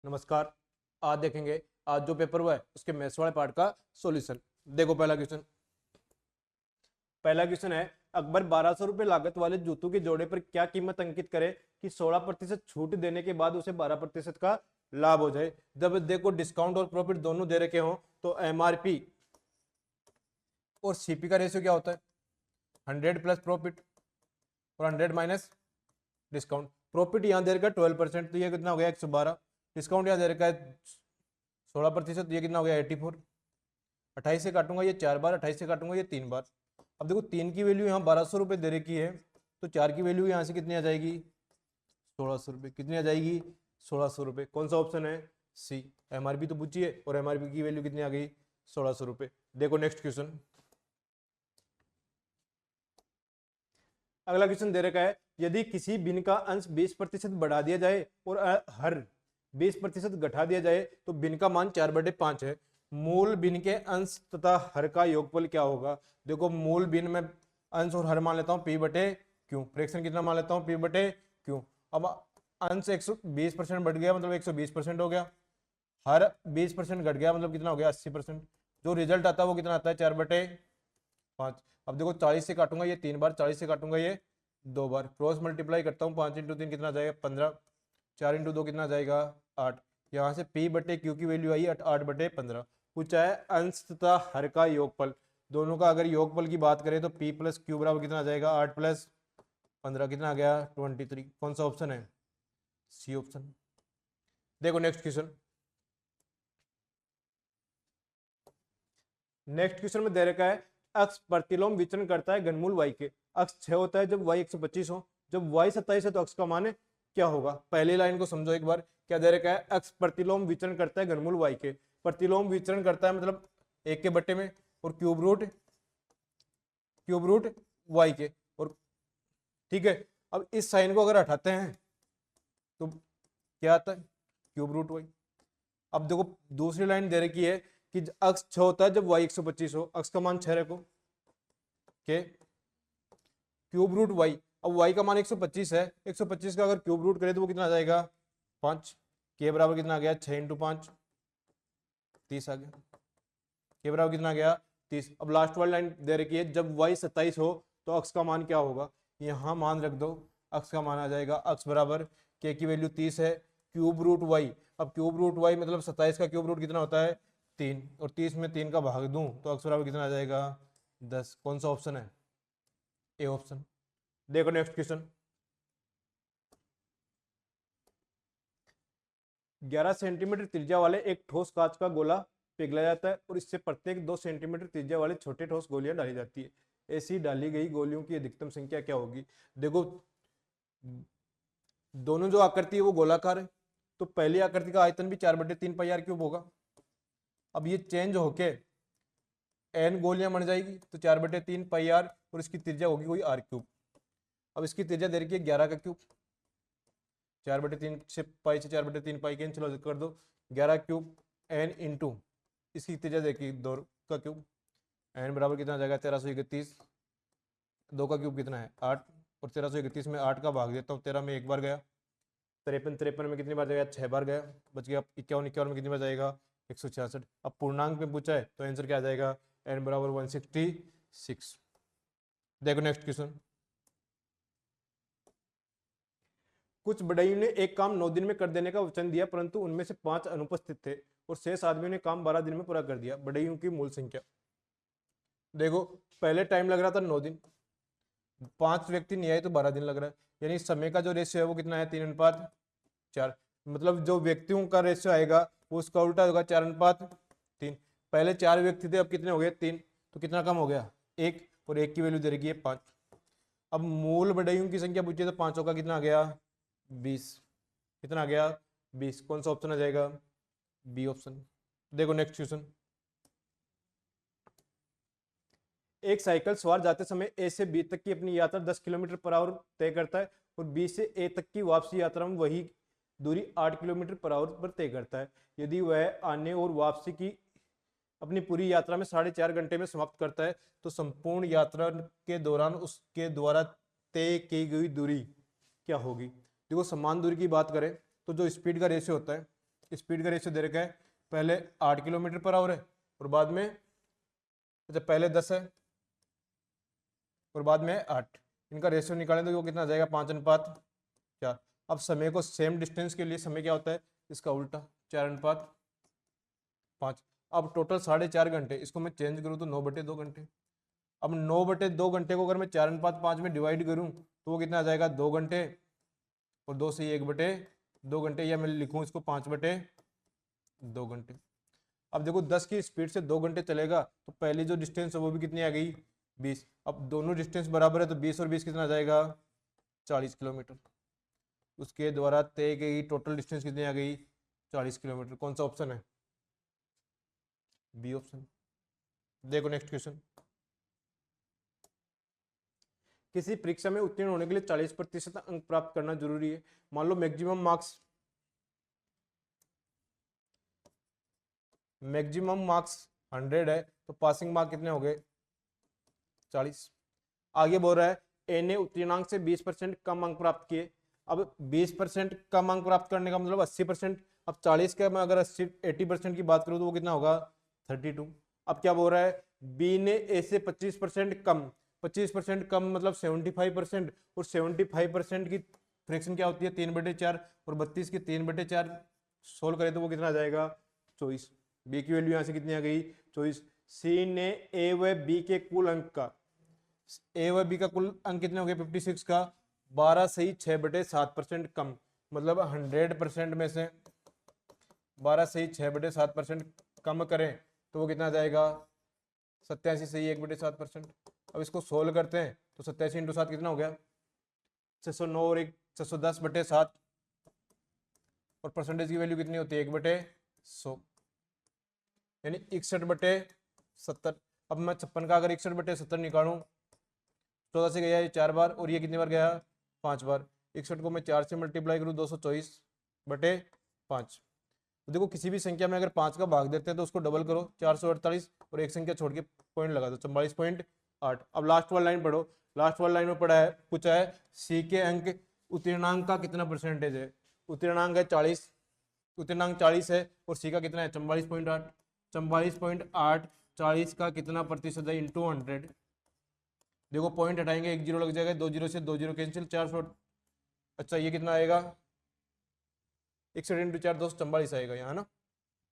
नमस्कार। आज देखेंगे, आज जो पेपर हुआ है उसके मैथ्स वाले पार्ट का सॉल्यूशन। देखो पहला क्वेश्चन है, अकबर 1200 रुपए लागत वाले जूतों के जोड़े पर क्या कीमत अंकित करे कि 16% छूट देने के बाद उसे 12% का लाभ हो जाए। जब देखो डिस्काउंट और प्रॉफिट दोनों दे रखे हो तो एमआरपी और सीपी का रेशियो क्या होता है? 100 प्लस प्रॉफिट और 100 माइनस डिस्काउंट। प्रॉफिट यहाँ दे रखा है 12%, तो ये कितना हो गया 112। डिस्काउंट यहाँ दे रखा है 16%, ये कितना हो गया 84। 28 से काटूंगा ये 4 बार, 28 से काटूंगा ये 3 बार। अब देखो 3 की वैल्यू यहाँ 1200 रुपये दे रखी है, तो 4 की वैल्यू यहाँ से कितनी आ जाएगी 1600 रुपये। कितनी आ जाएगी 1600 रुपये। कौन सा ऑप्शन है? सी। एमआरपी तो पूछिए और एमआरपी की वैल्यू कितनी आ गई 1600 रुपये। देखो नेक्स्ट क्वेश्चन। अगला क्वेश्चन दे रखा है, यदि किसी बिन का अंश 20% बढ़ा दिया जाए और हर 20% घटा दिया जाए तो बिन का मान 4/5 है। मूल बिन के अंश तथा हर का योगफल क्या होगा? देखो मूल बिन में अंश और हर मान लेता हूँ पी बटे क्यू। फ्रैक्शन कितना मान लेता हूँ? पी बटे क्यू। अब अंश 120% बढ़ गया मतलब 120% हो गया, हर 20% घट गया मतलब कितना हो गया 80%। जो रिजल्ट आता है वो कितना आता है 4/5। अब देखो 40 से काटूंगा ये 3 बार, 40 से काटूंगा ये 2 बार, क्रॉस मल्टीप्लाई करता हूँ 5 इंटू 3 कितना जाएगा 15, 4 इंटू 2 कितना जाएगा 8। यहाँ से पी बटे क्यू की वैल्यू आई 8/15। पूछा है अंश तथा हर का योगफल। दोनों का अगर योगफल की बात करें तो पी प्लस क्यू बराबर कितना आ जाएगा 8 प्लस 15 कितना आ गया 23। कौन सा ऑप्शन है? C option. देखो नेक्स्ट क्वेश्चन। नेक्स्ट क्वेश्चन में दे रखा है, अक्ष प्रतिलोम विचरण करता है घनमूल y के। अक्ष 6 होता है जब y 125 हो, जब y 27 है तो अक्ष का मान क्या होगा? पहली लाइन को समझो एक बार। क्या दे रखा है? अक्ष प्रतिलोम विचरण करता है घनमूल y के। प्रतिलोम विचरण करता है मतलब 1 के बट्टे में और क्यूब रूट y के। और ठीक है, अब इस साइन को अगर हटाते हैं तो क्या आता है? Cube root y। अब देखो दूसरी लाइन दे रखी है कि अक्ष 6 होता है जब y 125 हो, अक्ष का मान 6 रखो के क्यूब रूट y। अब y का मान 125 है, 125 का अगर क्यूब रूट करें तो वो कितना आ जाएगा 5। के बराबर कितना आ गया 6 इंटू 5 30 आ गया। के बराबर कितना आ गया 30। अब लास्ट वाली लाइन दे रखी है जब y 27 हो तो अक्ष का मान क्या होगा? यहाँ मान रख दो, अक्ष का मान आ जाएगा अक्ष बराबर के की वैल्यू 30 है क्यूब रूट y। अब क्यूब रूट y मतलब 27 का क्यूब रूट कितना होता है 3, और 30 में 3 का भाग दूं तो अक्ष बराबर कितना आ जाएगा 10। कौन सा ऑप्शन है? A option. देखो नेक्स्ट क्वेश्चन। 11 सेंटीमीटर त्रिज्या वाले एक ठोस कांच का गोला पिघलाया जाता है और इससे प्रत्येक 2 सेंटीमीटर त्रिज्या वाले छोटे ठोस गोलियां डाली जाती है। ऐसी डाली गई गोलियों की अधिकतम संख्या क्या होगी? देखो दोनों जो आकृति है वो गोलाकार है, तो पहली आकृति का आयतन भी 4/3 पाई आर क्यूब होगा। अब ये चेंज होके एन गोलियां बन जाएगी तो 4/3 पाई आर और इसकी त्रिज्या होगी कोई आर क्यूब। अब इसकी त्रिज्या दे रखी है 11 का क्यूब, 4/3 से पाई से 4/3 पाई कैंसिल कर दो, 11 क्यूब एन इंटू इसकी त्रिज्या देखिए 2 का क्यूब। एन बराबर कितना आ जाएगा 1331। 2 का क्यूब कितना है 8, और 1331 में 8 का भाग देता हूँ 13 में एक बार गया, 53 में कितनी बार जाएगा 6 बार गया, बच गया 51 में कितनी बार जाएगा 166। अब पूर्णांक में पूछा है तो आंसर क्या आ जाएगा एन बराबर 166। देखो नेक्स्ट क्वेश्चन। कुछ बड़ाइयों ने एक काम 9 दिन में कर देने का वचन दिया परंतु उनमें से 5 अनुपस्थित थे और शेष आदमियों ने काम 12 दिन में पूरा कर दिया। बड़ाइयों की मूल संख्या। देखो पहले टाइम लग रहा था 9 दिन, 5 व्यक्ति नहीं आए तो 12 दिन लग रहा है, यानी समय का जो रेशियो है वो कितना है 3:4। मतलब जो व्यक्तियों का रेशियो आएगा वो उसका उल्टा होगा 4:3। पहले 4 व्यक्ति थे अब कितने हो गए 3, तो कितना कम हो गया 1, और 1 की वैल्यू दे रखी है 5। अब मूल बड़ाइयों की संख्या पूछिए तो 5 का कितना आ गया 20। कितना आ गया 20। कौन सा ऑप्शन आ जाएगा? B option. देखो नेक्स्ट क्वेश्चन। एक साइकिल सवार जाते समय ए से बी तक की अपनी यात्रा 10 किलोमीटर पर आवर तय करता है और बी से ए तक की वापसी यात्रा में वही दूरी 8 किलोमीटर पर आवर पर तय करता है। यदि वह आने और वापसी की अपनी पूरी यात्रा में 4.5 घंटे में समाप्त करता है तो संपूर्ण यात्रा के दौरान उसके द्वारा तय की गई दूरी क्या होगी? देखो समान दूरी की बात करें तो जो स्पीड का रेशियो होता है स्पीड का रेशियो दे रखा है, पहले 8 किलोमीटर पर आवर है और बाद में, अच्छा पहले 10 है और बाद में 8, इनका रेशियो निकालें तो वो कितना आ जाएगा 5:4। अब समय को सेम डिस्टेंस के लिए समय क्या होता है, इसका उल्टा 4:5। अब टोटल 4.5 घंटे, इसको मैं चेंज करूँ तो 9/2 घंटे। अब 9/2 घंटे को अगर मैं 4:5 में डिवाइड करूँ तो वो कितना आ जाएगा 2 घंटे, और 2 से 1/2 घंटे, या मैं लिखूँ इसको 5/2 घंटे। अब देखो 10 की स्पीड से 2 घंटे चलेगा तो पहली जो डिस्टेंस है वो भी कितनी आ गई 20। अब दोनों डिस्टेंस बराबर है तो 20 और 20 कितना आ जाएगा 40 किलोमीटर। उसके द्वारा तय गई टोटल डिस्टेंस कितनी आ गई 40 किलोमीटर। कौन सा ऑप्शन है, बी ऑप्शन। देखो नेक्स्ट क्वेश्चन, किसी परीक्षा में उत्तीर्ण होने के लिए 40% अंक प्राप्त करना जरूरी है। मान लो मैक्सिमम मार्क्स 100 है तो पासिंग मार्क कितने हो गए 40। आगे बोल रहा है ए ने उत्तीर्णांक से 20% कम अंक प्राप्त किए। अब 20% कम अंक प्राप्त करने का मतलब 80%। अब 40 का मैं अगर 80% की बात करूं तो वो कितना होगा 32। अब क्या बोल रहा है बी ने ए से 25% कम, 25% कम मतलब 75%, और 75% की फ्रैक्शन क्या होती है 3/4, और 32 की 3/4 सोल्व करें तो वो कितना आ जाएगा 24। बी की वैल्यू यहां से कितनी आ गई 24। सी ने ए व बी के कुल अंक का, ए व बी का कुल अंक कितने हो गए 56 का 12 सही 6/7% कम, मतलब 100% में से 12 सही 6/7% कम करें तो वो कितना आ जाएगा 87 सही 1/7%। अब इसको सोल्व करते हैं तो 87 × 7 कितना हो गया 609, और 610/7, और परसेंटेज की वैल्यू कितनी होती है 1/100, यानी 61/70। अब मैं 56 का अगर 61/70 निकालूं, 14 से गया ये 4 बार और ये कितनी बार गया 5 बार, 61 को मैं 4 से मल्टीप्लाई करूँ 224/5। तो देखो किसी भी संख्या में अगर 5 का भाग देते हैं तो उसको डबल करो 448, और एक संख्या छोड़ के पॉइंट लगा दो 44.8। अब लास्ट वाली लाइन पढ़ो, लास्ट वाली लाइन में पढ़ा है पूछा है सी के अंक उत्तीर्णांक का कितना परसेंटेज है। उत्तीर्णांक है 40, उत्तीर्णांक 40 है और सी का कितना है 44.8। 44.8 40 का कितना प्रतिशत है इंटू 100। देखो पॉइंट हटाएंगे 1 0 लग जाएगा, 2 0 से 2 0 कैंसिल 400। अच्छा ये कितना आएगा 61 × 4 244 आएगा यहाँ ना,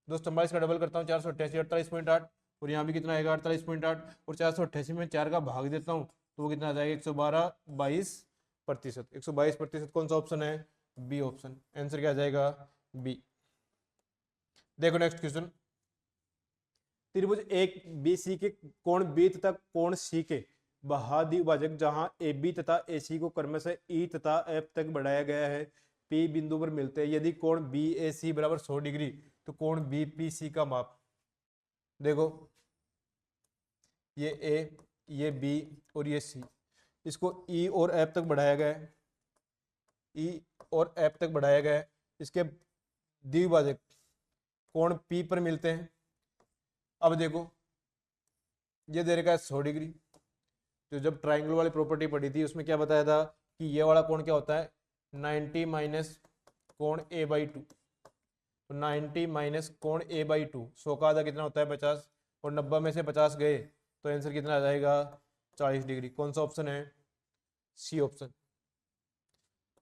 244 का डबल करता हूँ 488 48.8, और यहाँ भी कितना आएगा 48.8, और 488 में 4 का भाग देता हूँ तो वो कितना आ जाएगा 112 22%। 122% कौन सा ऑप्शन है बी ऑप्शन। आंसर क्या आ जाएगा बी। देखो नेक्स्ट क्वेश्चन, त्रिभुज एक बी सी के कोण बी तथा कोण सी के बहाद्विभाजक जहां ए बी तथा ए सी को क्रमशः ई तथा एफ तक बढ़ाया गया है पी बिंदु पर मिलते हैं। यदि कोण बी ए सी बराबर 100 डिग्री तो कोण बी पी सी का माप। देखो ये ए, ये बी और ये सी, इसको ई और एफ तक बढ़ाया गया है, ई और एफ तक बढ़ाया गया है। इसके द्विभाजक कोण पी पर मिलते हैं। अब देखो ये दे रखा है 100 डिग्री, तो जब ट्राइंगल वाली प्रॉपर्टी पढ़ी थी उसमें क्या बताया था कि ये वाला कोण क्या होता है 90 माइनस कोण a/2। तो 90 माइनस कोण a/2, 100 का आधा कितना होता है 50, और 90 में से 50 गए तो आंसर कितना आ जाएगा 40 डिग्री। कौन सा ऑप्शन है सी ऑप्शन।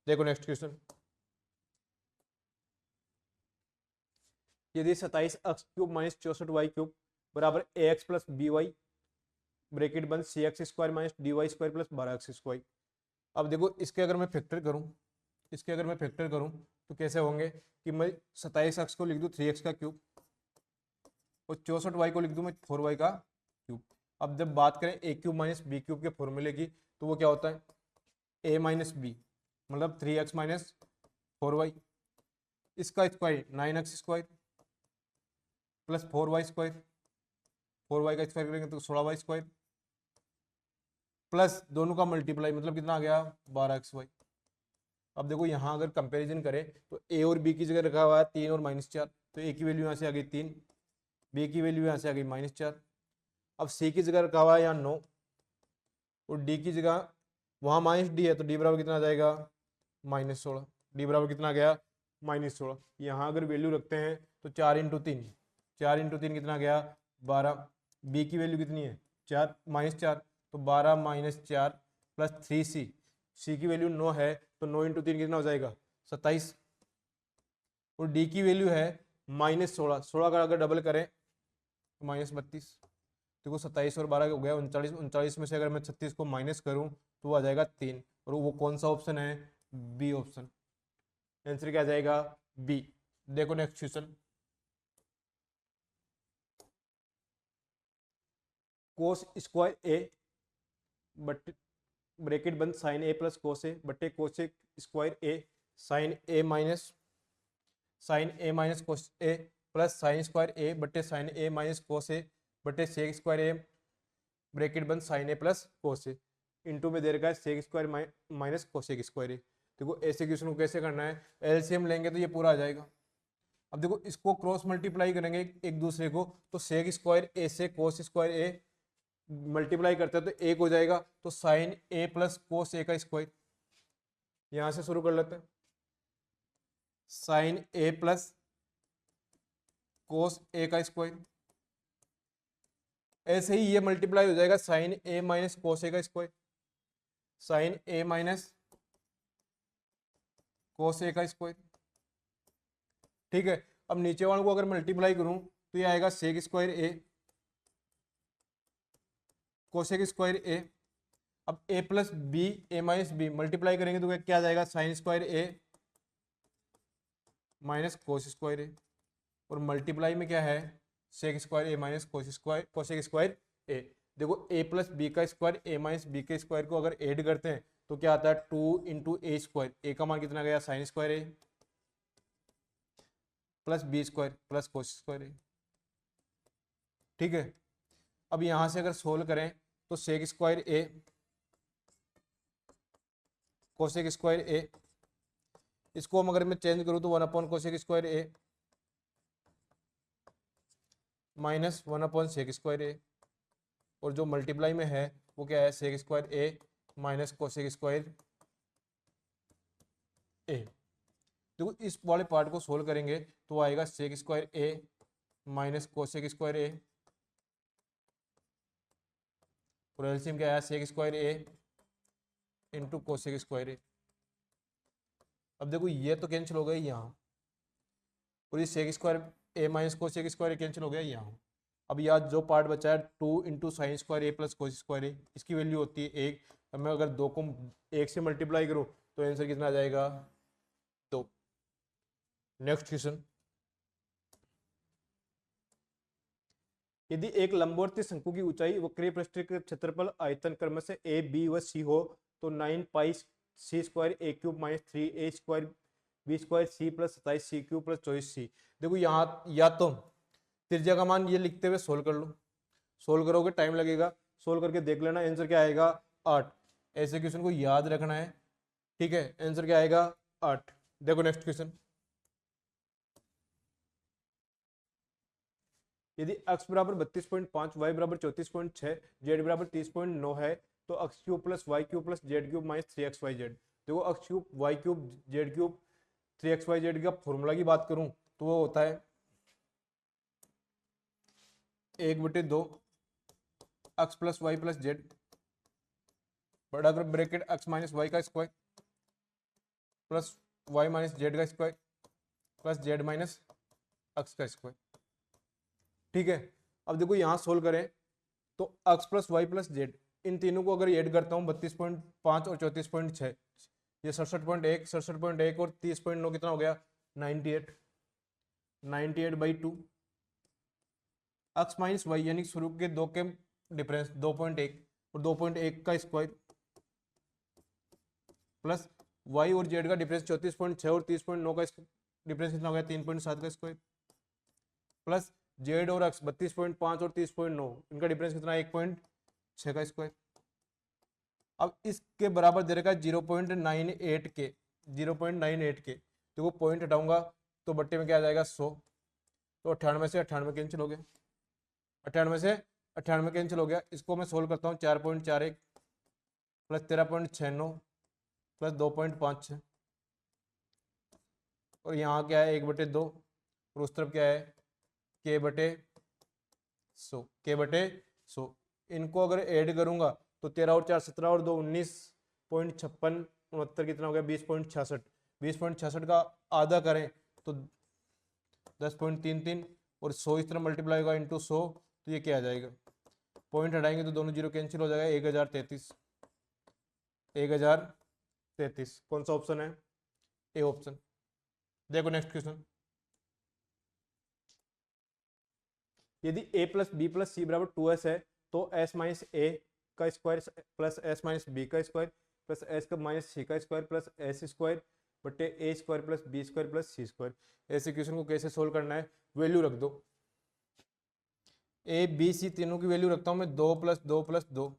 देखो नेक्स्ट क्वेश्चन, यदि 27x³ - 64y³ बराबर ax + by ब्रैकेट बंद cx² - dy² + 12x²। अब देखो इसके अगर मैं फैक्टर करूं, इसके अगर मैं फैक्टर करूं तो कैसे होंगे कि मैं 27x को लिख दूं 3x का क्यूब, और 64y को लिख दूं मैं 4y का क्यूब। अब जब बात करें a³ - b³ के फॉर्मूले की तो वो क्या होता है a - b मतलब 3x - 4y, इसका square 9x² plus 4y², 4y का स्क्वायर करेंगे तो 16y² प्लस दोनों का मल्टीप्लाई मतलब कितना आ गया 12xy। अब देखो यहाँ अगर कंपैरिजन करें तो a और b की जगह रखा हुआ है 3 और -4, तो a की वैल्यू यहाँ से आ गई 3, b की वैल्यू यहाँ से आ गई -4। अब c की जगह रखा हुआ है यहाँ 9, और d की जगह वहाँ -d है तो d बराबर कितना आ जाएगा -16। d बराबर कितना आ गया -16। यहाँ अगर वैल्यू रखते हैं तो 4 इंटू 3, 4 इंटू 3 कितना गया 12। बी की वैल्यू कितनी है 4 -4, तो 12 -4 प्लस 3c, सी की वैल्यू 9 है तो 9 इंटू 3 कितना हो जाएगा 27। और डी की वैल्यू है -16, 16 का अगर डबल करें तो -32। देखो 27 और 12 हो गया 39, 39 में से अगर मैं 36 को माइनस करूं तो वो आ जाएगा 3। और वो कौन सा ऑप्शन है, बी ऑप्शन। आंसर क्या आ जाएगा, बी। देखो next question, cos square A बट ब्रैकेट बंद sine A plus cos A बट्टे cos square A sine A minus cos A plus sine square A बट्टे sine A minus cos A बट्टे sec square A bracket बंद sine A plus cos A into में दे रखा है sec square minus cosec square A. देखो ऐसे question को कैसे करना है, एलसीएम लेंगे तो ये पूरा आ जाएगा। अब देखो इसको क्रॉस मल्टीप्लाई करेंगे एक दूसरे को, तो सेक स्क्वायर ए से कोस स्क्वायर ए मल्टीप्लाई करते हैं तो एक हो जाएगा, तो साइन ए प्लस कोस ए का स्क्वायर। यहां से शुरू कर लेते हैं, साइन ए प्लस कोस ए का स्क्वायर। ऐसे ही ये मल्टीप्लाई हो जाएगा साइन ए माइनस कोस ए का square, sign A minus cos ए का स्क्वायर। ठीक है, अब नीचे वालों को अगर मल्टीप्लाई करूं तो ये आएगा सेक स्क्वायर ए कोसेक स्क्वायर ए। अब ए प्लस बी ए माइनस बी मल्टीप्लाई करेंगे तो क्या आ जाएगा, sign square A minus cos square A. और मल्टीप्लाई में क्या है, sec square A minus cosec square A. देखो ए प्लस बी का स्क्वायर ए माइनस बी के स्क्वायर को अगर ऐड करते हैं तो क्या आता है 2 इंटू ए स्क्वायर। ए का मान कितना गया sine square A plus B square plus cos square A. ठीक है, अब यहां से अगर सोल्व करें तो sec square A cosec square A, इसको हम अगर मैं चेंज करूं तो 1 cosec square A minus 1 sec square A. और जो मल्टीप्लाई में है वो क्या है, sec square A minus cosec square A. देखो इस वाले पार्ट को सोल्व करेंगे तो आएगा सेक square A minus cosec square A, और एलसीएम क्या आया सेक स्क्वायर ए इंटू कोसेक स्क्वायर ए। अब देखो ये तो कैंसिल हो गया यहाँ, और ये सेक square A minus cosec square cancel हो गया यहाँ। अब यहाँ जो पार्ट बचा है 2 into sine square A plus cos square ए, इसकी वैल्यू होती है 1। अब मैं अगर 2 को 1 से मल्टीप्लाई करूँ तो आंसर कितना आ जाएगा 2। नेक्स्ट क्वेश्चन, यदि एक लंबवर्ती शंकु की ऊंचाई वक्रीय पृष्ठ के क्षेत्रफल आयतन क्रम से ए बी व सी हो तो 9 pi C square A cube minus 3 A square B square C plus 27 C cube plus 24 C. देखो यहाँ या तो त्रिज्या का मान ये लिखते हुए सोल्व कर लो, सोल्व करोगे टाइम लगेगा, सोल्व करके देख लेना आंसर क्या आएगा 8। ऐसे क्वेश्चन को याद रखना है। ठीक है, आंसर क्या आएगा 8। देखो नेक्स्ट क्वेश्चन, यदि x बराबर 32.5 y बराबर 34.6 z बराबर 30.9 है तो x cube plus Y cube plus Z cube minus 3xyz। देखो x cube Y cube Z cube 3xyz का फॉर्मूला की बात करूं तो वो होता है 1/2 x plus Y plus Z बड़ा ब्रैकेट x माइनस वाई का square plus Y minus Z का square plus Z minus X का स्क्वायर। ठीक है, अब देखो यहाँ सोल्व करें तो x plus Y plus Z इन तीनों को अगर ऐड करता हूँ 32.5 और 34.6 ये 67.1 67.1 और 30.9 कितना हो गया 98 98/2 x माइनस वाई यानी शुरू के दो के डिफरेंस 2.1 और 2.1 का स्क्वायर प्लस y और z का डिफरेंस 34.6 और 30.9 का डिफरेंस कितना हो गया 3.7 का स्क्वायर प्लस जेड और एक्स 32.5 और 30.9 इनका डिफरेंस कितना 1.6 का स्क्वायर। अब इसके बराबर दे रखा है 0.98 के 0.98 के, देखो पॉइंट हटाऊंगा तो बट्टे में क्या आ जाएगा 100, तो 98 से 98 कैंसिल हो गया, 98 से 98 कैंसिल हो गया। इसको मैं सोल्व करता हूँ 4.41 प्लस 13.69 प्लस 2.56 और यहाँ क्या है 1/2 और उस तरफ क्या है k/100 इनको अगर ऐड करूंगा तो 13 और 4 17 और 2 19.56 69 कितना हो गया 20.66 20.66 का आधा करें तो 10.33 और 100 इस तरह मल्टीप्लाई होगा इंटू 100 तो ये क्या आ जाएगा पॉइंट हटाएंगे तो दोनों जीरो कैंसिल हो जाएगा 1033 कौन सा ऑप्शन है ए ऑप्शन। देखो नेक्स्ट क्वेश्चन यदि a plus B plus C बराबर 2s है तो s माइनस ए का square plus s minus B का स्क्वायर प्लस s का माइनस सी का स्क्वायर प्लस s स्क्वायर बटे A square plus B square plus C square. ऐसे question को कैसे सोल्व करना है वैल्यू रख दो ए बी सी तीनों की वैल्यू रखता हूँ मैं 2+2+2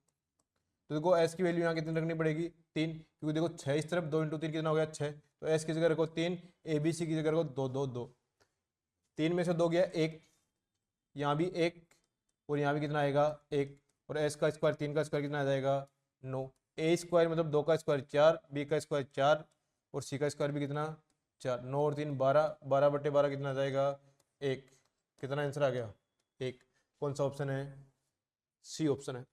तो देखो s की वैल्यू यहाँ कितनी रखनी पड़ेगी 3 क्योंकि देखो 6 इस तरफ 2 × 3 कितना हो गया 6 तो s की जगह रखो 3 ए बी सी की जगह रखो 2 3 में से 2 गया 1 यहाँ भी 1 और यहाँ भी कितना आएगा 1 और s का स्क्वायर 3 का स्क्वायर कितना आ जाएगा 9 ए स्क्वायर मतलब 2 का स्क्वायर 4 बी का स्क्वायर 4 और सी का स्क्वायर भी कितना 4 9 और 3 12 12/12 कितना आ जाएगा 1 कितना आंसर आ गया 1 कौन सा ऑप्शन है सी ऑप्शन है।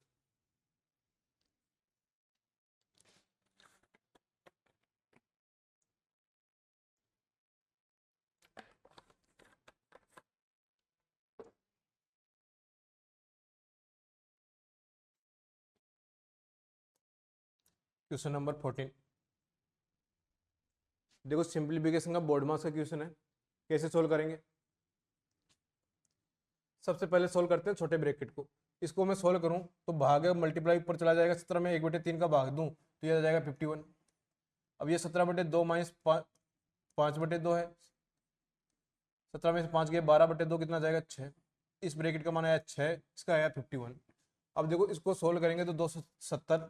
क्वेश्चन नंबर 14 देखो सिंप्लीफिकेशन का बोर्ड मास का क्वेश्चन है कैसे सोल्व करेंगे। सबसे पहले सोल्व करते हैं छोटे ब्रैकेट को इसको मैं सोल्व करूं तो भाग मल्टीप्लाई ऊपर चला जाएगा 17 में 1/3 का भाग दूं तो ये आ जाएगा 51। अब ये 17/2 माइनस 5/2 है 17 में से 5 गए 12/2 कितना आ जाएगा 6 इस ब्रैकेट का मान आया 6 इसका आया 51। अब देखो इसको सोल्व करेंगे तो 270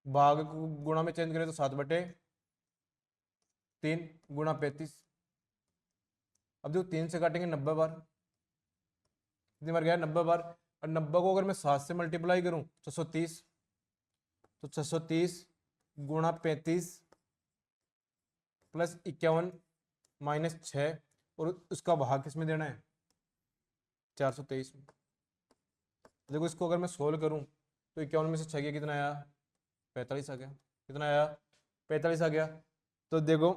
भाग को गुणा में चेंज करें तो 7/3 गुणा 35। अब देखो 3 से काटेंगे 90 बार कितनी बार गया 90 बार और 90 को अगर मैं 7 से मल्टीप्लाई करूं 630 तो 630 गुणा 35 प्लस 51 माइनस 6 और उसका भाग किसमें देना है 423 में। देखो इसको अगर मैं सोल्व करूं तो 51 में से 6 गया कितना आया 45 आ गया कितना आया 45 आ गया। तो देखो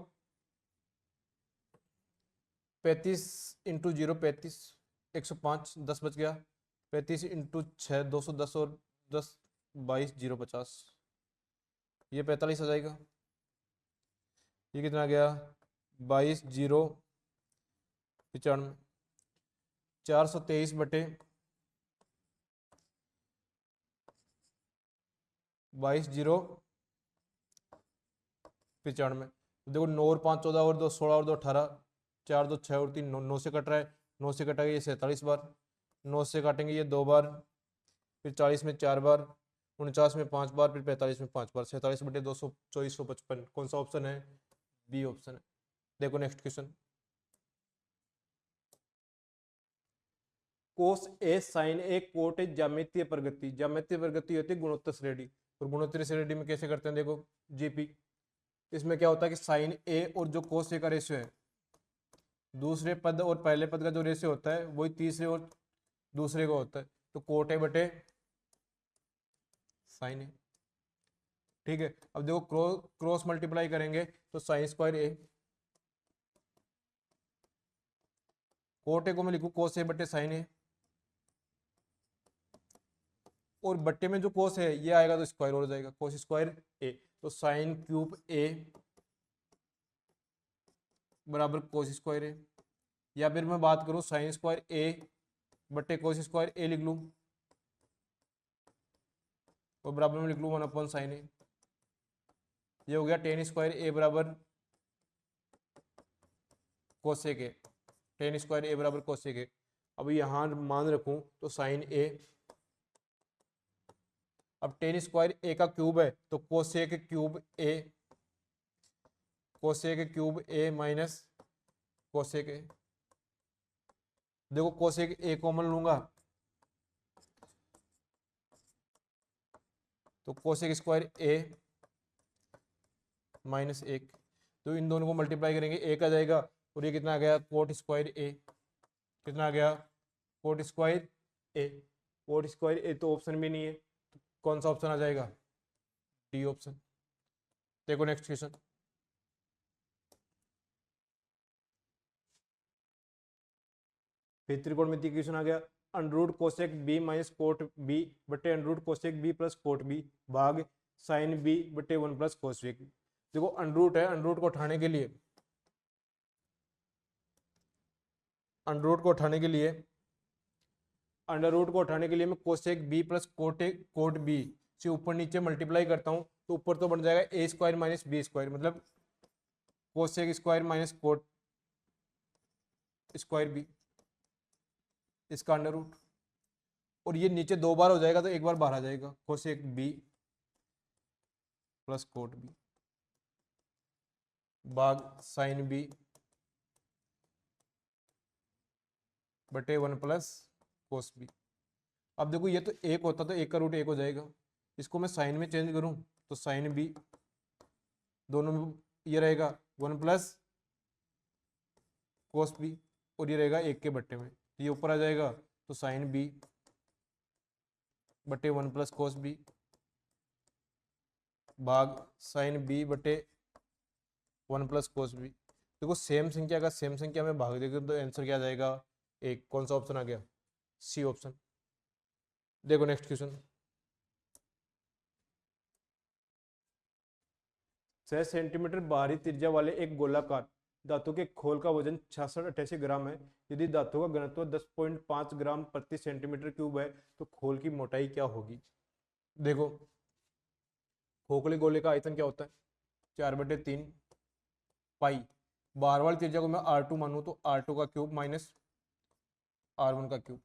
35 × 0 35 105 10 बच गया 35 × 6 210 और 10 22 0 50 ये 45 आ जाएगा ये कितना आ गया 22 0 95 423 बटे 22 0 95। देखो 9 और 5 14 और 2 16 और 2 18 4 2 6 और 3 9 से कट रहा है 9 से कटेगा ये 47 बार 9 से काटेंगे ये 2 बार फिर 40 में 4 बार 49 में 5 बार फिर 45 में 5 बार 47/200 2455 कौन सा ऑप्शन है बी ऑप्शन है। देखो next question cos A sine A cot A ज्यामितीय प्रगति होती है गुणोत्तर श्रेणी और गुणोत्तरीय श्रेणी में कैसे करते हैं देखो जीपी इसमें क्या होता है कि साइन ए और जो कोस ए का रेशियो है दूसरे पद और पहले पद का जो रेशियो होता है वही तीसरे और दूसरे का होता है तो कोट ए बटे साइन ए ठीक है। अब देखो क्रॉस मल्टीप्लाई करेंगे तो साइन स्क्वायर ए कोट ए को मैं लिखूं कोस ए बटे साइन ए और बट्टे में जो कोस है ये आएगा तो स्क्वायर हो जाएगा कोस स्क्वायर ए तो साइन क्यूब ए बराबर कोस स्क्वायर ए या फिर मैं बात करूं साइन स्क्वायर ए बट्टे कोस स्क्वायर ए लिख लूं और बराबर में लिख लूं 1/sin ए ये हो गया टेन स्क्वायर ए बराबर कोसेक ए टेन स्क्वायर ए बराबर कोसेक ए। अब यहाँ मान रखूं तो साइन ए अब टेन स्क्वायर ए का क्यूब है तो कोसेक क्यूब ए माइनस कोसेक ए देखो कोसेक ए कॉमन लूंगा तो कोसेक स्क्वायर ए माइनस 1 तो इन दोनों को मल्टीप्लाई करेंगे एक आ जाएगा, और ये कितना आ गया कोट स्क्वायर ए, कितना आ गया कोट स्क्वायर ए। कोट स्क्वायर ए तो ऑप्शन भी नहीं है, तो कौन सा ऑप्शन आ जाएगा, डी ऑप्शन। देखो नेक्स्ट क्वेश्चन, फिर त्रिकोणमिति क्वेश्चन आ गया, under root cosec B minus cot B बटे under root cosec B plus cot B भाग साइन बी बटे 1 प्लस कोसेक। देखो अंडरूट है, अंडरूट को उठाने के लिए, अंडरूट को उठाने के लिए, अंडर रूट को उठाने के लिए मैं cosec B plus cot B से ऊपर नीचे मल्टीप्लाई करता हूं, तो ऊपर तो बन जाएगा A square minus B square, मतलब cosec square minus cot square B, इसका अंडर रूट। और ये नीचे दो बार हो जाएगा तो एक बार बाहर आ जाएगा, cosec B plus cot B भाग साइन बी बटे 1 प्लस कोस बी। अब देखो ये तो एक होता तो एक का रूट एक हो जाएगा, इसको मैं साइन में चेंज करूं तो साइन बी, दोनों में ये रहेगा 1 प्लस कोस बी, और ये रहेगा एक के बट्टे में, तो ये ऊपर आ जाएगा, तो साइन बी बटे 1 प्लस कोस बी भाग साइन बी बटे 1 प्लस कोस बी। देखो सेम संख्या का सेम संख्या में भाग देंगे तो आंसर क्या आ जाएगा, एक। कौन सा ऑप्शन आ गया, सी ऑप्शन। देखो नेक्स्ट क्वेश्चन, 6 सेंटीमीटर बाहरी त्रिज्या वाले एक गोलाकार धातु के खोल का वजन 66-88 ग्राम है। यदि धातु का घनत्व 10.5 ग्राम प्रति सेंटीमीटर क्यूब है तो खोल की मोटाई क्या होगी। देखो खोखले गोले का आयतन क्या होता है, 4/3 पाई, बाहर वाली त्रिज्या को मैं R2 मानूं तो R2 का क्यूब माइनस R1 का क्यूब,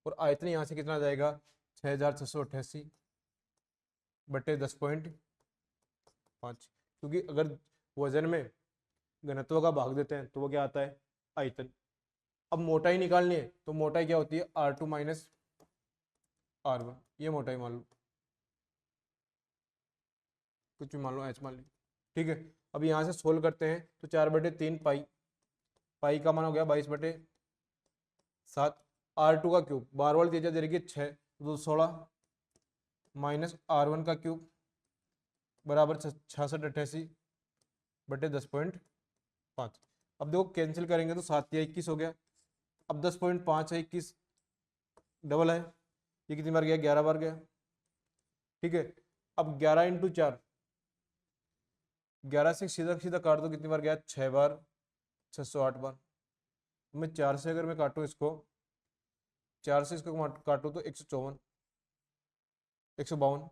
और आयतन यहाँ से कितना आ जाएगा 6688 बटे 10.5, क्योंकि अगर वजन में घनत्व का भाग देते हैं तो वो क्या आता है, आयतन। अब मोटाई निकालनी है तो मोटाई क्या होती है, R2 माइनस R1, ये मोटाई मान लो, कुछ भी मान लो, H मान लो, ठीक है। अब यहाँ से सोल्व करते हैं तो 4/3 पाई, पाई का मान हो गया 22/7, R2 का क्यूब, बार वाली त्रिज्या दे रखी है 6 तो 16 माइनस R1 का क्यूब बराबर 6688 बटे 10.5। अब देखो कैंसिल करेंगे तो 7 या 21 हो गया। अब 10.5 है 21 डबल है, ये कितनी बार गया, 11 बार गया, ठीक है। अब 11 इंटू 4, 11 से सीधा सीधा काट दो, कितनी बार गया, 6 बार, 608 बार। मैं 4 से अगर मैं काटूँ इसको, 4 से इसको काटूँ तो 154, 152,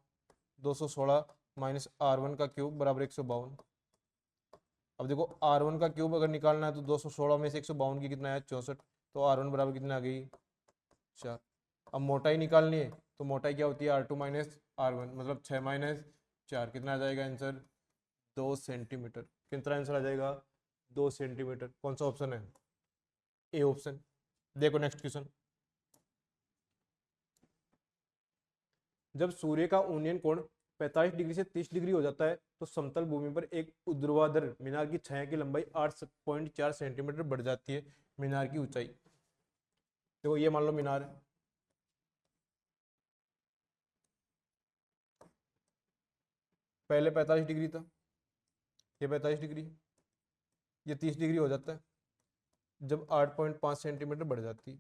216 माइनस R1 का क्यूब बराबर 152। अब देखो R1 का क्यूब अगर निकालना है तो 216 में से 152 की कितना है, 64, तो R1 बराबर कितना आ गई, 4। अब मोटाई निकालनी है तो मोटाई क्या होती है, R2 माइनस R1, मतलब 6 माइनस 4, कितना आ जाएगा आंसर, 2 सेंटीमीटर। कितना आंसर आ जाएगा, 2 सेंटीमीटर। कौन सा ऑप्शन है, ए ऑप्शन। देखो नेक्स्ट क्वेश्चन, जब सूर्य का उन्नयन कोण 45 डिग्री से 30 डिग्री हो जाता है तो समतल भूमि पर एक ऊर्ध्वाधर मीनार की छाया की लंबाई 8.4 सेंटीमीटर बढ़ जाती है। मीनार की ऊंचाई, देखो ये मान लो मीनार है, पहले 45 डिग्री था, ये 45 डिग्री, ये 30 डिग्री हो जाता है जब 8.5 सेंटीमीटर बढ़ जाती है।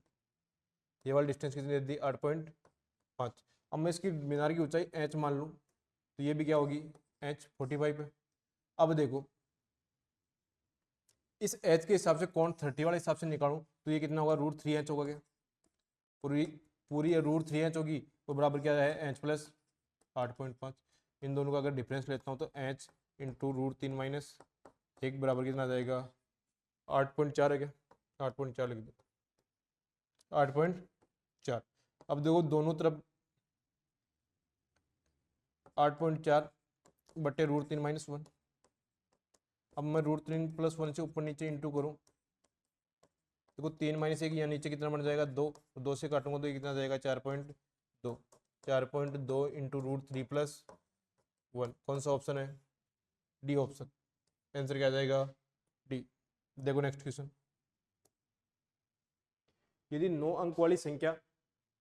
ये वाली डिस्टेंस कितनी दे दी, 8.5। अब मैं इसकी मीनार की ऊंचाई h मान लूँ तो ये भी क्या होगी, h 45 है। अब देखो इस h के हिसाब से कोण 30 वाले हिसाब से निकालूं तो ये कितना होगा, √3h होगा क्या, पूरी पूरी √3h होगी, तो बराबर क्या है, h प्लस 8.5। इन दोनों का अगर डिफरेंस लेता हूँ तो h इंटू √3 माइनस 1 बराबर कितना आ जाएगा, 8.4 है क्या, 8.4 लिख दो, 8.4। अब देखो दोनों तरफ 8.4 बटे √3 माइनस 1। अब मैं √3 प्लस 1 से ऊपर नीचे इंटू करूँ, देखो 3 माइनस 1 यहाँ नीचे कितना बन जाएगा, 2, तो 2 से काटूंगा तो ये कितना जाएगा, 4.2, 4.2 इंटू √3 प्लस 1। कौन सा ऑप्शन है, डी ऑप्शन। आंसर क्या आ जाएगा? डी। देखो नेक्स्ट क्वेश्चन। यदि 9 अंक वाली संख्या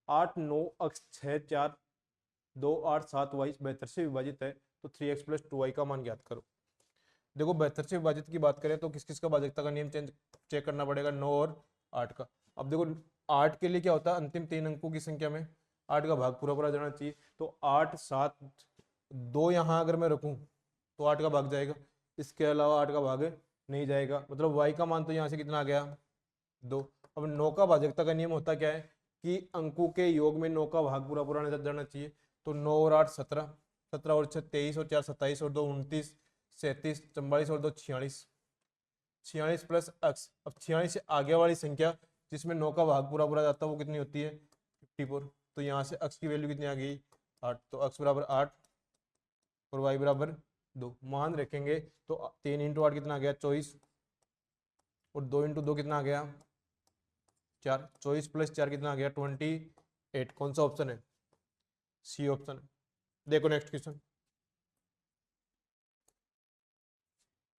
8 9 अक्स 6 4 2 8 7 y 72 से विभाजित है तो 3x प्लस 2y का मान ज्ञात करो। देखो 72 से विभाजित की बात करें तो किस किस का भाजकता का नियम चेक करना पड़ेगा? 9 और 8 का। अब देखो 8 के लिए क्या होता है, अंतिम 3 अंकों की संख्या में 8 का भाग पूरा पूरा जाना चाहिए, तो 8 7 2 यहाँ अगर मैं रखूं तो 8 का भाग जाएगा, इसके अलावा 8 का भाग नहीं जाएगा, मतलब y का मान तो यहाँ से कितना आ गया? 2। अब 9 का भाजकता का नियम होता क्या है कि अंकों के योग में 9 का भाग पूरा पूरा जाना चाहिए, तो 9 और 8 17, 17 और 6 23 और 4 27 और 2 29 37 44 और 2 46, 46 प्लस x। अब 46 से आगे वाली संख्या जिसमें 9 का भाग पूरा पूरा जाता है वो कितनी होती है? 54। तो यहाँ से x की वैल्यू कितनी आ गई? 8। तो x बराबर 8 और y बराबर 2 मान रखेंगे तो 3 इंटू 8 कितना आ गया? 24 और 2 इंटू 2 कितना आ गया? 4। 24 प्लस 4 कितना आ गया? 28। कौन सा ऑप्शन है? सी ऑप्शन है। देखो नेक्स्ट क्वेश्चन।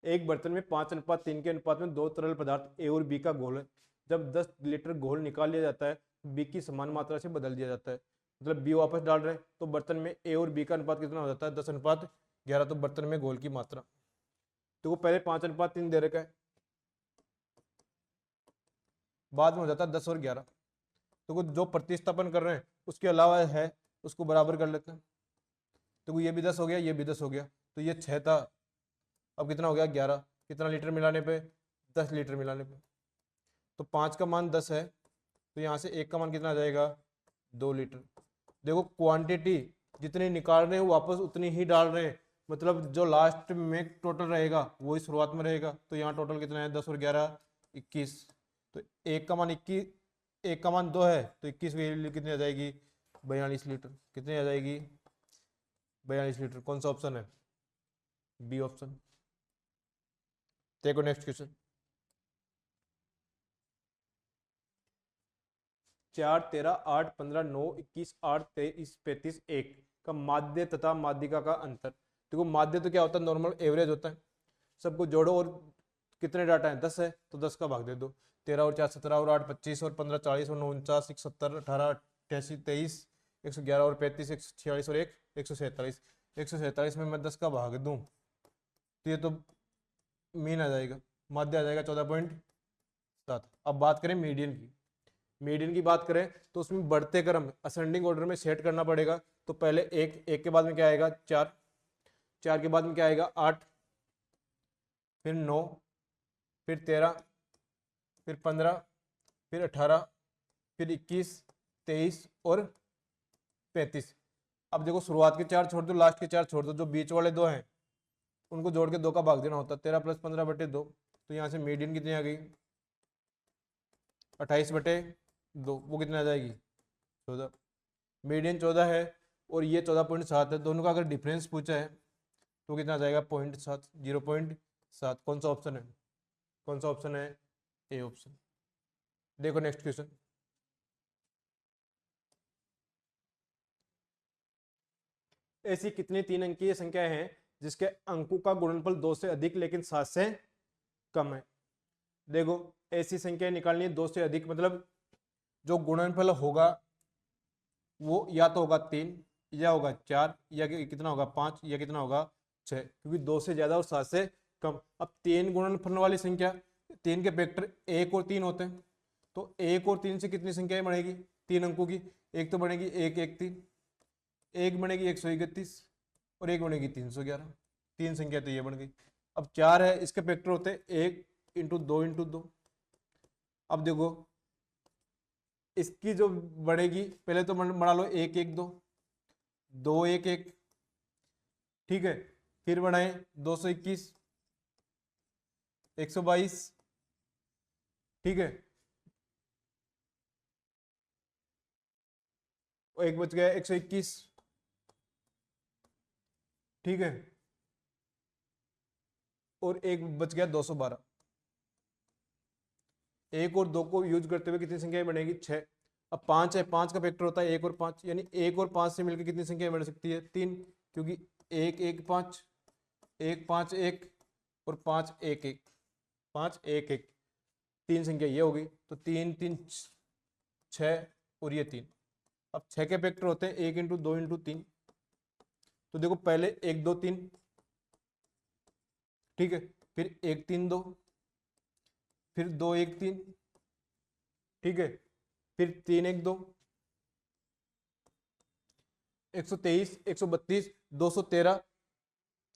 एक बर्तन में 5:3 के अनुपात में 2 तरल पदार्थ ए और बी का घोल है। जब 10 लीटर घोल निकाल लिया जाता है तो बी की समान मात्रा से बदल दिया जाता है, मतलब बी वापस डाल रहे हैं तो बर्तन में ए और बी का अनुपात कितना हो जाता है? 10:11। तो बर्तन में घोल की मात्रा तो वो पहले 5:3 दे रखा है, बाद में हो जाता है 10 और 11। तो जो प्रतिस्थापन कर रहे हैं उसके अलावा है उसको बराबर कर लेते हैं, तो ये भी 10 हो गया, ये भी 10 हो गया, तो ये 6 था, अब कितना हो गया? 11। कितना लीटर मिलाने पे? 10 लीटर मिलाने पे। तो 5 का मान 10 है, तो यहाँ से 1 का मान कितना आ जाएगा? 2 लीटर। देखो क्वांटिटी जितनी निकाल रहे हैं वो वापस उतनी ही डाल रहे हैं, मतलब जो लास्ट में टोटल रहेगा वही शुरुआत में रहेगा। तो यहाँ टोटल कितना है? 10 और 11 21। तो 1 का मान 21, 1 का मान 2 है, तो 21 वैल्यू कितनी आ जाएगी? 42 लीटर। कितनी आ जाएगी? 42 लीटर। कौन सा ऑप्शन है? B option. देखो नेक्स्ट क्वेश्चन। 4 13 8 15 9 21 8 23 35 1 का माध्य तथा माध्यिका का अंतर। देखो माध्य तो क्या होता है? नॉर्मल एवरेज होता है, सबको जोड़ो और कितने डाटा है? 10 है तो 10 का भाग दे दो। 13 और 4 17 और 8 25 और 15 40 और 49 71 18 88 23 111 और 35 146 और 1 147। 147 में मैं 10 का भाग दूं तो ये तो मीन आ जाएगा, माध्य आ जाएगा 14.7। अब बात करें मीडियन की। मीडियन की बात करें तो उसमें बढ़ते क्रम असेंडिंग ऑर्डर में सेट करना पड़ेगा। तो पहले एक के बाद में क्या आएगा? 4, 4 के बाद में क्या आएगा? 8, फिर 9, फिर 13, फिर 15, फिर 18, फिर 21 23 और 35। अब देखो शुरुआत के 4 छोड़ दो, लास्ट के 4 छोड़ दो, जो बीच वाले 2 हैं उनको जोड़ के 2 का भाग देना होता है। 13 + 15/2। तो यहाँ से मीडियन कितनी आ गई? 28/2। वो कितने आ जाएगी? 14। मीडियन 14 है और ये 14.7 है, दोनों का अगर डिफरेंस पूछा है तो कितना आ जाएगा? 0.7, 0.7। कौन सा ऑप्शन है? कौन सा ऑप्शन है? A option. देखो नेक्स्ट क्वेश्चन। ऐसी कितनी 3 अंकीय संख्याएं हैं जिसके अंकों का गुणनफल 2 से अधिक लेकिन 7 से कम है? देखो ऐसी संख्या निकालनी है 2 से अधिक, मतलब जो गुणनफल होगा वो या तो होगा 3 या होगा 4 या कितना होगा? 5 या कितना होगा? 6, क्योंकि 2 से ज्यादा और 7 से कम। अब 3 गुणनफल वाली संख्या, 3 के फैक्टर 1 और 3 होते हैं, तो 1 और 3 से कितनी संख्याएं बनेगी 3 अंकों की? एक तो बनेगी 1 1 3, एक बनेगी 131 और एक बनेगी 311। 3 संख्या तो ये बन गई। अब 4 है, इसके फैक्टर होते हैं 1 × 2 × 2। अब देखो इसकी जो बढ़ेगी, पहले तो बना लो 1 1 2, 2 1 1, ठीक है, फिर बढ़ाएं 221 122, ठीक है, एक बच गया 121, ठीक है, और एक बच गया 212। एक और 2 को यूज करते हुए कितनी संख्याएं बनेगी? 6। अब 5 है, 5 का फैक्टर होता है 1 और 5, यानी 1 और 5 से मिलकर कितनी संख्याएं बन सकती है? 3, क्योंकि 1 1 5, 1 5 1 और 5 1 1, 5 1 1, 3 संख्या ये होगी, तो 3 3 6 और ये 3। अब 6 के फैक्टर होते हैं 1 इंटू 2 इंटू 3, तो देखो पहले 1 2 3, ठीक है, फिर 1 3 2, फिर 2 1 3, ठीक है, फिर 3 1 2, 123 132 213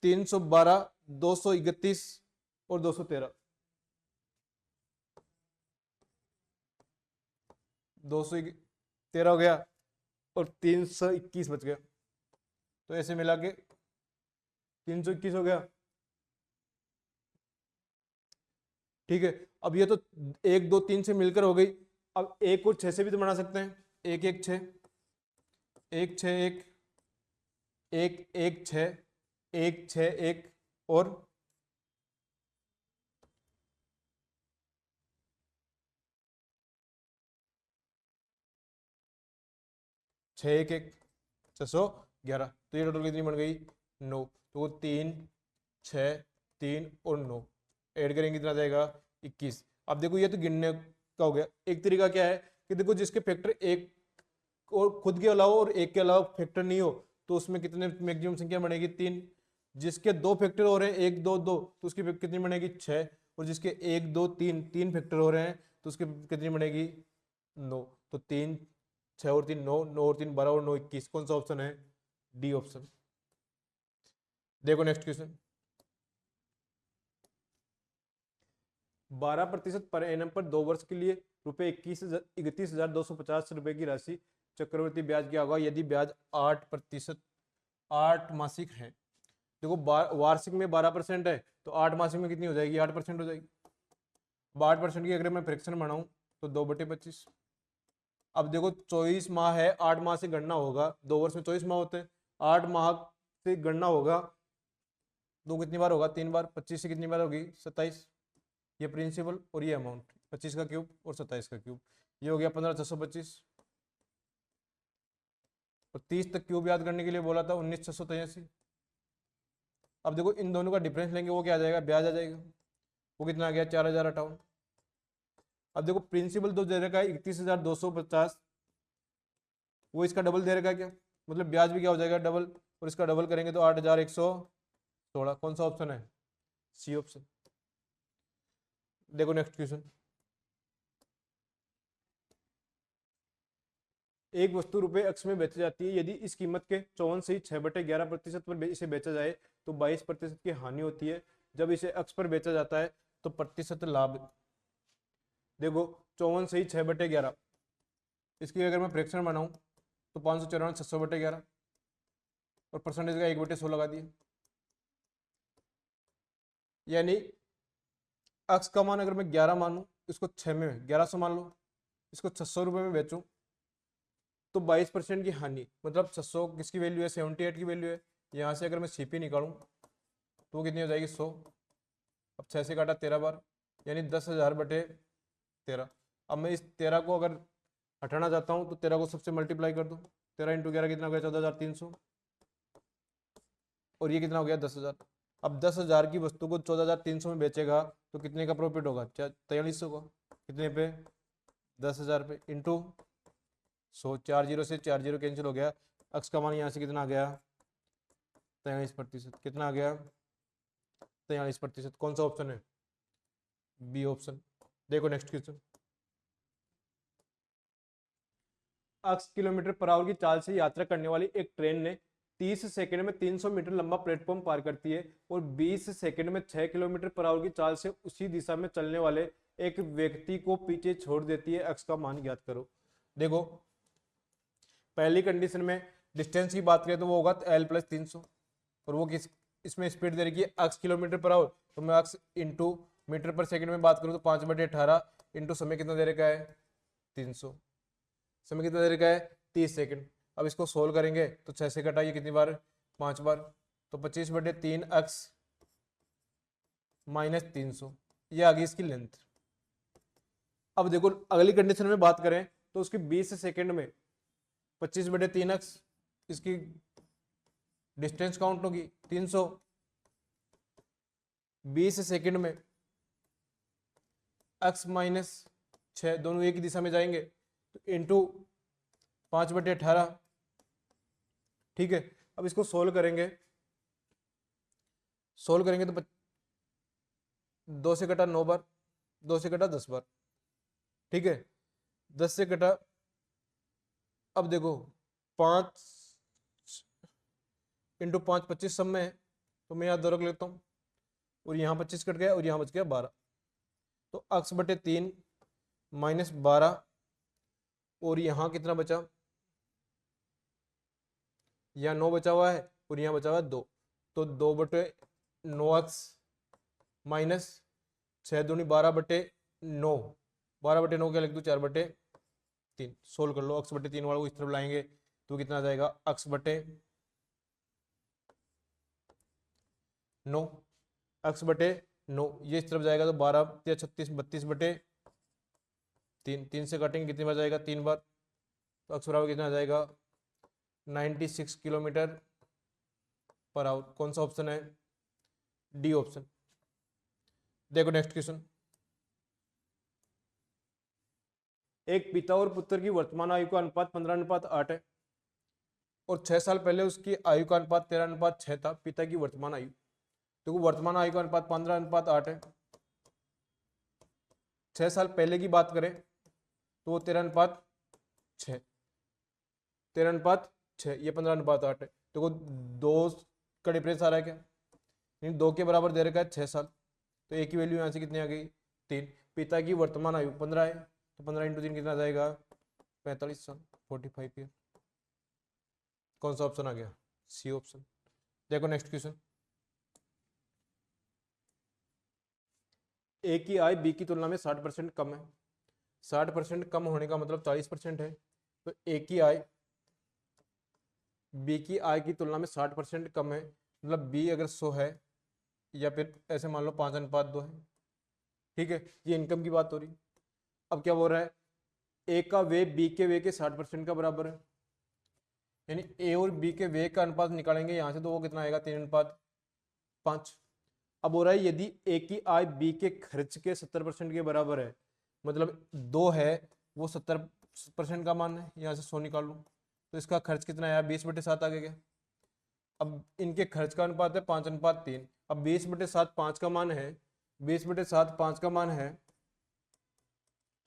312 231 और 213, 213 हो गया और 321 बच गया, तो ऐसे मिला के 321 हो गया, ठीक है। अब ये तो 1 2 3 से मिलकर हो गई, अब 1 और 6 से भी तो बना सकते हैं, 1 1 6, 1 6 1, 1 1 6, 1 6 1 और 6 1 1, 611, तो ये टोटल कितनी बन गई 9, तो वो 3 6 3 और 9 ऐड करेंगे कितना जाएगा 21। अब देखो ये तो गिनने का हो गया। एक तरीका क्या है कि देखो जिसके फैक्टर एक और खुद के अलावा और एक के अलावा फैक्टर नहीं हो तो उसमें कितने मैक्सिमम संख्या बनेगी 3। जिसके 2 फैक्टर हो रहे हैं 1 2 2 तो उसकी कितनी बनेगी 6, और जिसके 1 2 3 3 फैक्टर हो रहे हैं तो उसकी कितनी बनेगी 9। तो 3 6 और 3 9, 9 और 3 12 और 9 21। कौन सा ऑप्शन है? D option. देखो नेक्स्ट क्वेश्चन। 12% पर एनम पर 2 वर्ष के लिए रुपए 31,250 रुपए की राशि चक्रवृद्धि ब्याज क्या होगा यदि ब्याज 8% 8 मासिक है। देखो वार्षिक में 12% है तो 8 मासिक में कितनी हो जाएगी 8% हो जाएगी। 8% की अगर मैं फ्रैक्शन बनाऊं तो 2/25। अब देखो 24 माह है, 8 माह से गणना होगा, 2 वर्ष में 24 माह होते हैं, 8 माह से गणना होगा तो कितनी बार होगा 3 बार, 25 से कितनी बार होगी 27। ये प्रिंसिपल और ये अमाउंट 25 का क्यूब और 27 का क्यूब, ये हो गया 15,625। और 30 तक क्यूब याद करने के लिए बोला था 19,683। अब देखो इन दोनों का डिफरेंस लेंगे वो क्या आ जाएगा ब्याज आ जाएगा, वो कितना आ गया 4,058। अब देखो प्रिंसिपल तो दे रखा है 31,250, वो इसका डबल दे रखा है क्या, मतलब ब्याज भी क्या हो जाएगा डबल, और इसका डबल करेंगे तो 8,116। कौन सा ऑप्शन है? C option. देखो नेक्स्ट क्वेश्चन। एक वस्तु रुपए x में बेची जाती है, यदि इस कीमत के 54 से 6/11% पर इसे बेचा जाए तो 22% की हानि होती है, जब इसे x पर बेचा जाता है तो प्रतिशत लाभ। देखो 54 से 6/11, इसकी अगर मैं फ्रैक्शन बनाऊं तो 594 600/11 और परसेंटेज का 1/100 लगा दिए, यानी x का मान अगर मैं 11 मानूं, इसको 6 में 1100 मान लो, इसको 600 रुपये में बेचूं तो 22% की हानि, मतलब 600 किसकी वैल्यू है 78 की वैल्यू है। यहाँ से अगर मैं सीपी निकालूं तो वो कितनी हो जाएगी 100। अब 6 से काटा 13 बार, यानी 10,000/13। अब मैं इस 13 को अगर हटाना चाहता हूँ तो 13 को सबसे मल्टीप्लाई कर दो, 13 इंटू 11 कितना हो गया 14,300, और ये कितना हो गया 10,000। अब 10,000 की वस्तु को 14,300 में बेचेगा तो कितने का प्रॉफिट होगा 4300 का। कितने पे 10,000 पे इंटू 100, 4 जीरो से 4 जीरो कैंसिल हो गया, अक्स का मान यहाँ से कितना आ गया 43%। कितना आ गया 43%। कौन सा ऑप्शन है? B option. देखो नेक्स्ट क्वेश्चन। 80 किलोमीटर पर आवर की चाल से यात्रा करने वाली एक ट्रेन ने 30 सेकंड में 300 मीटर लंबा प्लेटफॉर्म पार करती है और 20 सेकंड में 6 किलोमीटर पर आवर की चाल से उसी दिशा में चलने वाले एक व्यक्ति को पीछे छोड़ देती है। एक्स का मान ज्ञात करो। देखो पहली कंडीशन में डिस्टेंस की बात करें तो वो होगा एल प्लस 300, और वो किस इसमें स्पीड दे रखी है 80 किलोमीटर पर आवर, तो मैं 80 इंटू मीटर पर सेकंड में बात करूँ तो 5/18 इंटू समय कितना दे रखा है 300, समय कितना दे रखा है 30 सेकंड। अब इसको सोल्व करेंगे तो 6 से कटाइए कितनी बार 5 बार, तो 25/3 एक्स माइनस 300, ये आ गई इसकी लेंथ। अब देखो अगली कंडीशन में बात करें तो उसकी 20 सेकंड में 25/3 एक्स, इसकी डिस्टेंस काउंट होगी 300, 20 सेकंड में x माइनस 6 दोनों एक ही दिशा में जाएंगे तो इंटू 5/18। ठीक है, अब इसको सोल्व करेंगे तो 2 से कटा 9 बार, 2 से कटा 10 बार। ठीक है, 10 से कटा, अब देखो 5 इंटू 5 25 सब में है, तो मैं यहाँ 2 रख लेता हूँ और यहाँ 25 कट गया और यहाँ बच गया 12। तो x/3 माइनस 12 और यहाँ कितना बचा, यहाँ 9 बचा हुआ है और यहाँ बचा हुआ है 2, तो 2/9x माइनस 6 दूनी 12/9, 12/9 क्या लिख दूँ 4/3। सोल्व कर लो, x/3 वाला को इस तरफ लाएंगे तो कितना आ जाएगा, x/9, x/9 ये इस तरफ जाएगा तो 12 या 36 32/3, 3 से काटेंगे कितनी बार जाएगा, 3 बार, तो x बराबर कितना आ जाएगा 96 किलोमीटर पर आवर। कौन सा ऑप्शन है, डी ऑप्शन। देखो नेक्स्ट क्वेश्चन, एक पिता और पुत्र की वर्तमान आयु का अनुपात 15:8 है और 6 साल पहले उसकी आयु का अनुपात 13:6 था। पिता की वर्तमान आयु, तो वर्तमान आयु का अनुपात 15:8 है। 6 साल पहले की बात करें तो वो 13:6, 13:6, ये 15:8 है। तो 2 का डिफरेंस आ रहा है क्या, नहीं, 2 के बराबर दे रखा है 6 साल, तो एक की वैल्यू यहाँ से कितनी आ गई 3। पिता की वर्तमान आयु 15 है, तो 15 × 3 कितना आ जाएगा 45 साल, 45 ईयर। कौन सा ऑप्शन आ गया, सी ऑप्शन। देखो नेक्स्ट क्वेश्चन, ए की आय बी की तुलना में 60% कम है। 60% कम होने का मतलब 40% है, तो ए की आय बी की आय की तुलना में 60% कम है, मतलब बी अगर 100 है या फिर ऐसे मान लो 5:2 है। ठीक है, ये इनकम की बात हो रही। अब क्या बोल रहा है, ए का वे बी के वे के 60% का बराबर है, यानी ए और बी के वे का अनुपात निकालेंगे यहाँ से तो वो कितना आएगा 3:5। अब हो रहा है यदि ए की आय बी के खर्च के 70% के बराबर है, मतलब 2 है वो 70% का मान है, यहाँ से 100 निकाल लूँ तो इसका खर्च कितना आया 20/7 आ गया। अब इनके खर्च का अनुपात है 5:3। अब 20/7 5 का मान है, 20/7 5 का मान है,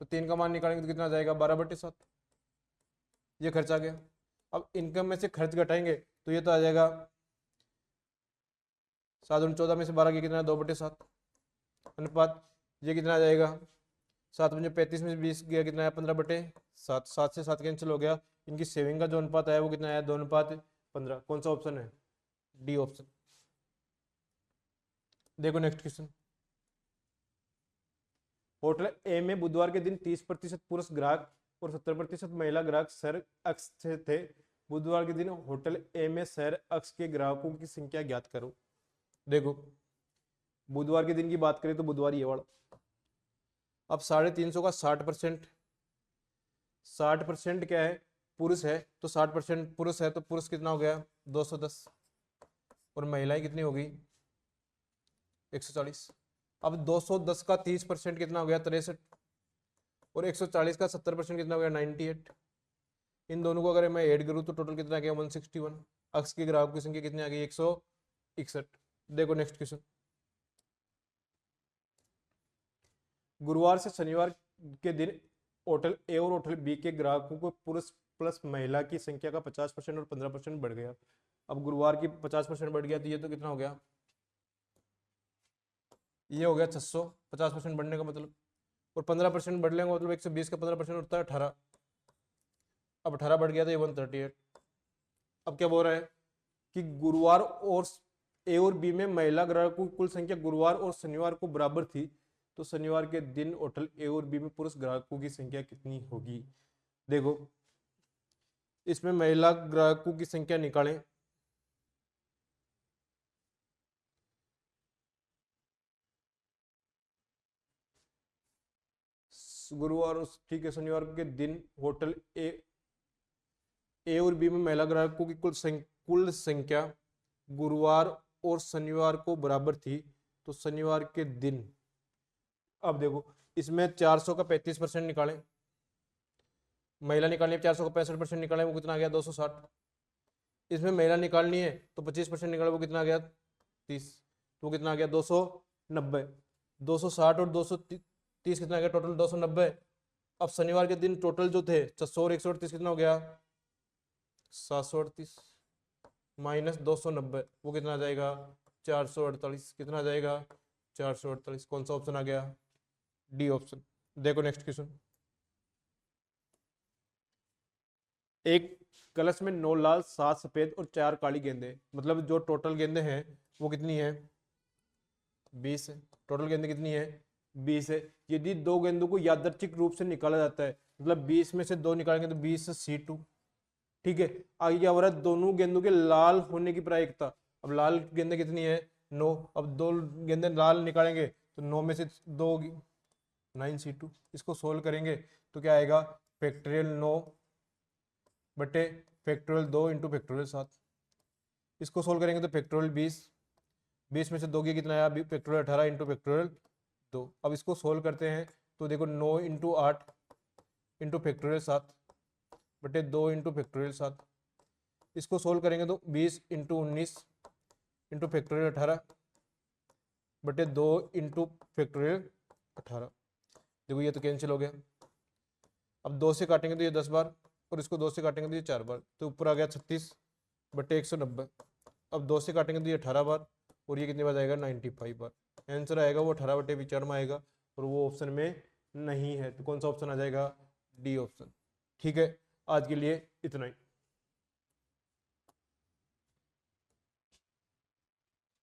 तो 3 का मान निकालेंगे तो कितना आ जाएगा 12/7, ये खर्च आ गया। अब इनकम में से खर्च घटाएंगे तो ये तो आ जाएगा 7×14 में से 12 की कितना 2/7 अनुपात, ये कितना आ जाएगा 7×35 में से 20 गया कितना है 15/7, 7 से 7 कैंसिल हो गया। इनकी सेविंग का जो अनुपात आया वो कितना आया 2:15। कौन सा ऑप्शन है, डी ऑप्शन। देखो नेक्स्ट क्वेश्चन, होटल ए में बुधवार के दिन 30% पुरुष ग्राहक और 70% महिला ग्राहक शहर अक्ष से थे। बुधवार के दिन होटल ए में शहर अक्ष के ग्राहकों की संख्या ज्ञात करो। देखो बुधवार के दिन की बात करें तो बुधवार ये वाला, अब 350 का 60%, 60% क्या है पुरुष है, तो 60% पुरुष है तो पुरुष कितना हो गया 210 और महिलाएं कितनी होगी 140। अब 210 का 30% कितना हो गया 63 और 140 का 70% कितना हो गया 98। इन दोनों को अगर मैं ऐड करूं तो टोटल कितना आ गया 161। अक्ष के ग्राहकों की संख्या कितनी आ गई 161। देखो नेक्स्ट क्वेश्चन, गुरुवार से शनिवार के दिन होटल ए और होटल बी के ग्राहकों को पुरुष प्लस महिला की संख्या का 50% और 15% बढ़ गया। अब गुरुवार की 50% बढ़ गया तो ये तो कितना हो गया, ये हो गया 600, 50% बढ़ने का मतलब, और 15% बढ़ लेंगे मतलब 120 का 15% होता है 18। अब 18 बढ़ गया तो ये 138। अब क्या बोल रहा है कि गुरुवार और ए और बी में महिला ग्राहकों की कुल संख्या गुरुवार और शनिवार को बराबर थी, तो शनिवार के दिन होटल ए और बी में पुरुष ग्राहकों की संख्या कितनी होगी। देखो इसमें महिला ग्राहकों की संख्या निकालें, गुरुवार ठीक है शनिवार के दिन होटल ए और बी में महिला ग्राहकों की कुल संख्या गुरुवार और शनिवार को बराबर थी, तो शनिवार के दिन, अब देखो इसमें 400 का 35% निकालें, महिला निकालनी है 400 का 65% निकालें, वो कितना आ गया 260। इसमें महिला निकालनी है तो 25% निकाले, वो कितना आ गया 30, तो वो कितना आ गया 290। 260 और 230 कितना आ गया टोटल 290। अब शनिवार के दिन टोटल जो थे 600 और 138 कितना हो गया 738 माइनस 290, वो कितना आ जाएगा 448। कितना आ जाएगा 448। कौन सा ऑप्शन आ गया, डी ऑप्शन। देखो नेक्स्ट क्वेश्चन। एक कलश में 9 लाल 7 सफेद और 4 काली गेंदे, मतलब जो टोटल गेंदे हैं वो कितनी है 20 है। टोटल गेंदे कितनी है 20 है। यदि दो गेंदों को यादृच्छिक रूप से निकाला जाता है, मतलब 20 में से 2 निकालेंगे तो 20 C2। ठीक है, आगे क्या हो रहा है, दोनों गेंदों के लाल होने की प्रायिकता। अब लाल गेंदे कितनी है 9, अब 2 गेंदे लाल निकालेंगे तो 9 में से 2 होगी 9C2। इसको सोल्व करेंगे तो क्या आएगा फैक्टोरियल 9 बटे फैक्टोरियल 2 इंटू फैक्टोरियल 7। इसको सोल्व करेंगे तो फैक्टोरियल 20, 20 में से 2 कितना आया फैक्टोरियल 18 इंटू फैक्टोरियल 2। अब इसको सोल्व करते हैं तो देखो 9 इंटू 8 इंटू फैक्टोरियल 7 बटे 2 इंटू फैक्टोरियल 7। इसको सोल्व करेंगे तो 20 इंटू 19 इंटू फैक्टोरियल 18 बटे 2 इंटू फैक्टोरियल 18। देखो ये तो कैंसिल हो गया। अब 2 से काटेंगे तो ये 10 बार और इसको 2 से काटेंगे तो ये 4 बार, तो ऊपर आ गया 36 बटे 190। अब 2 से काटेंगे तो ये 18 बार और ये कितने बार आएगा 95 बार। आंसर आएगा वो 18 बटे 25 में आएगा और वो ऑप्शन में नहीं है। तो कौन सा ऑप्शन आ जाएगा, डी ऑप्शन। ठीक है, आज के लिए इतना ही।